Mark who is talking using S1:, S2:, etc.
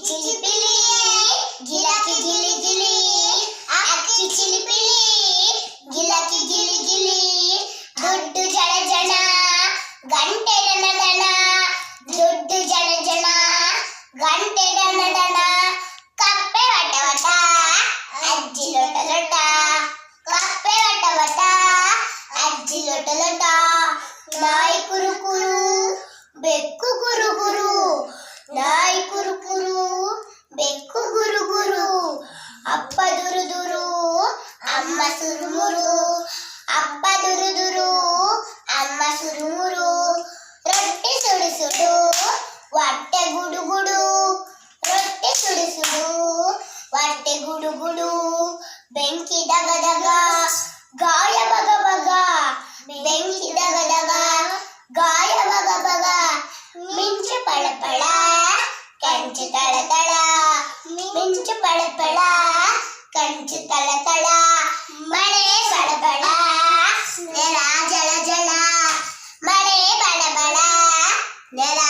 S1: ಚಿಲಿಪಿಲಿ ಗಿಲಕಿ ಗಿಲಿ ಗಿಲಿ ಅಕ್ಕಿ ಚಿಲಿಪಿಲಿ ಗಿಲಕಿ ಗಿಲಿ ಗಿಲಿ ದುಡ್ಡು ಜಣ ಜಣ ಗಂಟೆ ದಣ ದಣ ದುಡ್ಡು ಜಣ ಜಣ ಗಂಟೆ ದಣ ದಣ ಕಪ್ಪೆ ವಟ ವಟ ಅಜ್ಜಿ ಲೊಟ ಲೊಟ ಕಪ್ಪೆ ವಟ ವಟ ಅಜ್ಜಿ ಲೊಟ ಲೊಟ ನಾಯಿ ಕುರು ಕುರು ಬೆಕ್ಕು ಗುರು ಗುರು ನಾಯಿ ಕುರು ಕುರು ಬೆಕ್ಕು ಗುರು ಗುರು ಅಪ್ಪ ದುರು ದುರು ಅಮ್ಮ ಸುರುಮುರು ಅಪ್ಪ ದುರು ದುರು ಅಮ್ಮ ಸುರುಮುರು ರೊಟ್ಟಿ ಸುಡು ಸುಡು ಹೊಟ್ಟೆ ಗುಡು ಗುಡು ರೊಟ್ಟಿ ಸುಡು ಸುಡು ಹೊಟ್ಟೆ ಗುಡು ಗುಡು ಬೆಂಕಿ ದಗ ದಗ ಗಾಯ ಬಗ ಬಗ ಬೆಂಕಿ ದಗ ದಗ ಗಾಯ ಬಗ ಬಗ ಮಿಂಚು ಪಳ ಪಳ ಕಂಚು ತಳ ತಳ ಮಿಂಚು ಪಳ ಪಳ ಕಂಚು ತಳ ತಳ ಮಳೆ ಬಳ ಬಳ ನೆಲ ಜಳ ಜಳ ಮಳೆ ಬಳ ಬಳ ನೆಲ